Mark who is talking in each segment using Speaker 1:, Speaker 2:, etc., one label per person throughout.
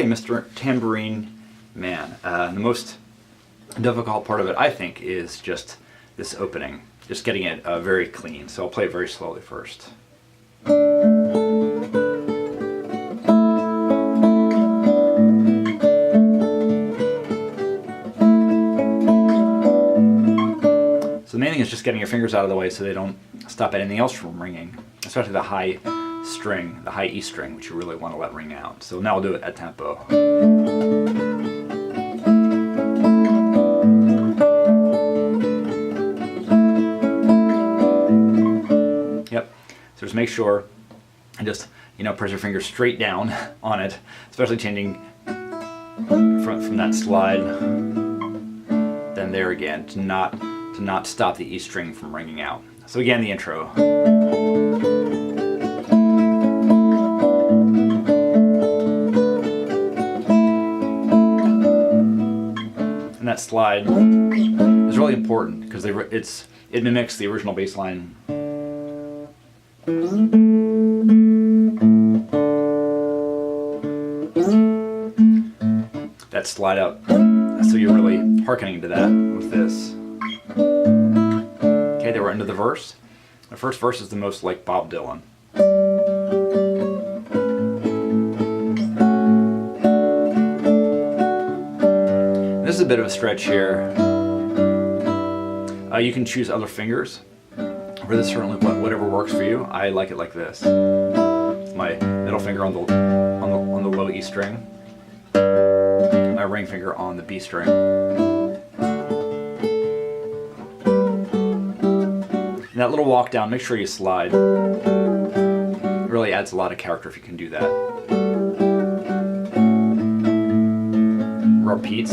Speaker 1: Okay, Mr. Tambourine Man. The most difficult part of it, I think, is just this opening. Just getting it very clean. So I'll play it very slowly first. So the main thing is just getting your fingers out of the way so they don't stop anything else from ringing, especially the high string, the high E string, which you really want to let ring out. So now I'll do it at tempo. Yep. So just make sure and just, press your fingers straight down on it, especially changing from that slide, then there again, to not stop the E string from ringing out. So again, the intro. And that slide is really important because it mimics the original bass line. That slide out, so you're really hearkening to that with this. Okay, then we're into the verse. The first verse is the most like Bob Dylan. This is a bit of a stretch here. You can choose other fingers. For this, certainly whatever works for you. I like it like this. My middle finger on the low E string. My ring finger on the B string. And that little walk down, make sure you slide. It really adds a lot of character if you can do that. Repeats.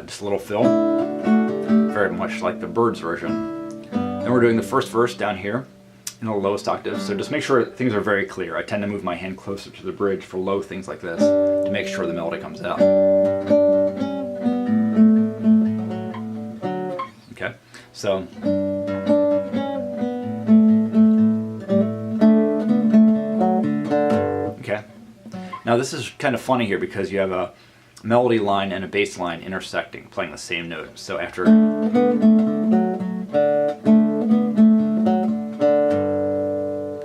Speaker 1: Just a little fill, very much like the Byrds version. Then we're doing the first verse down here in the lowest octave, so just make sure things are very clear. I tend to move my hand closer to the bridge for low things like this to make sure the melody comes out. Okay, so now this is kind of funny here because you have a melody line and a bass line intersecting, playing the same note. So after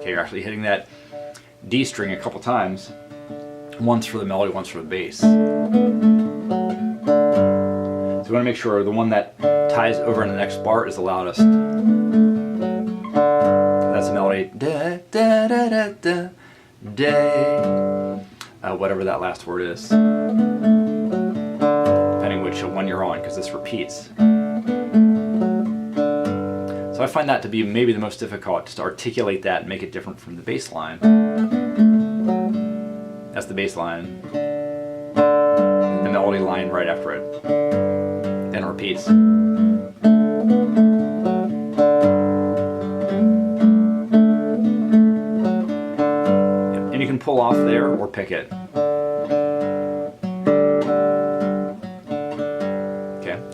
Speaker 1: you're actually hitting that D string a couple times, once for the melody, once for the bass. So you want to make sure the one that ties over in the next bar is the loudest. That's the melody. Da, da, da, da, da, day. Whatever that last word is. Depending which one you're on, because this repeats. So I find that to be maybe the most difficult, just to articulate that and make it different from the bass line. That's the bass line. The melody line right after it. Then it repeats. And you can pull off there or pick it.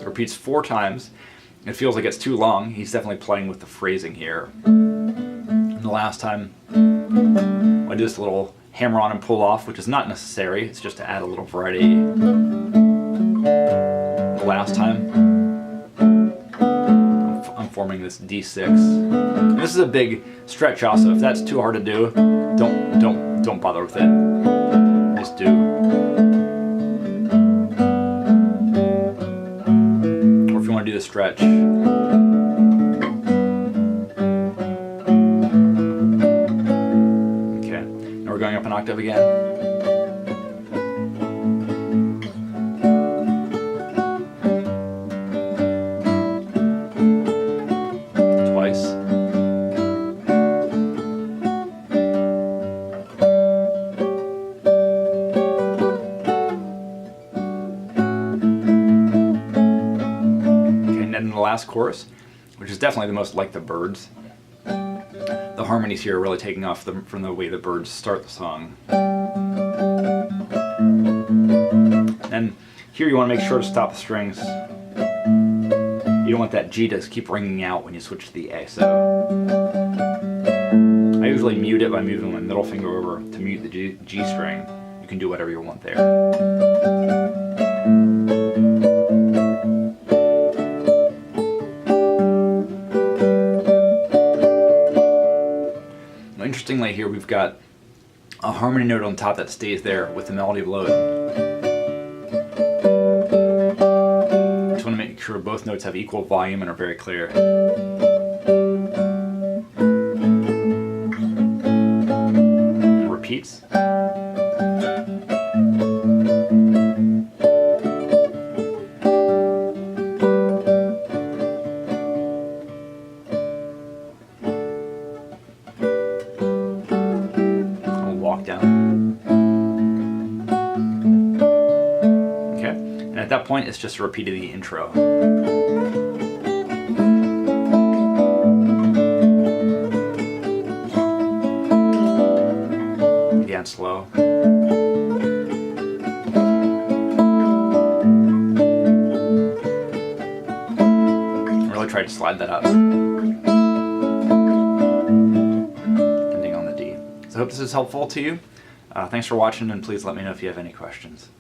Speaker 1: Repeats 4 times. It feels like it's too long. He's definitely playing with the phrasing here. And the last time, I do this little hammer on and pull off, which is not necessary. It's just to add a little variety. The last time, I'm forming this D6. And this is a big stretch also. If that's too hard to do, don't bother with it. Just do. Do the stretch. Okay, now we're going up an octave again. Twice. last chorus, which is definitely the most like the Byrds. The the harmonies here are really taking off from the way the Byrds start the song. And here you want to make sure to stop the strings. You don't want that G to keep ringing out when you switch to the A. So I usually mute it by moving my middle finger over to mute the G string. You can do whatever you want there. Now, interestingly, here we've got a harmony note on top that stays there with the melody below it. Just want to make sure both notes have equal volume and are very clear. And repeats. I'll walk down. Okay, and at that point it's just a repeat of the intro. Again, slow. Really try to slide that up. Ending on the D. So I hope this is helpful to you. Thanks for watching, and please let me know if you have any questions.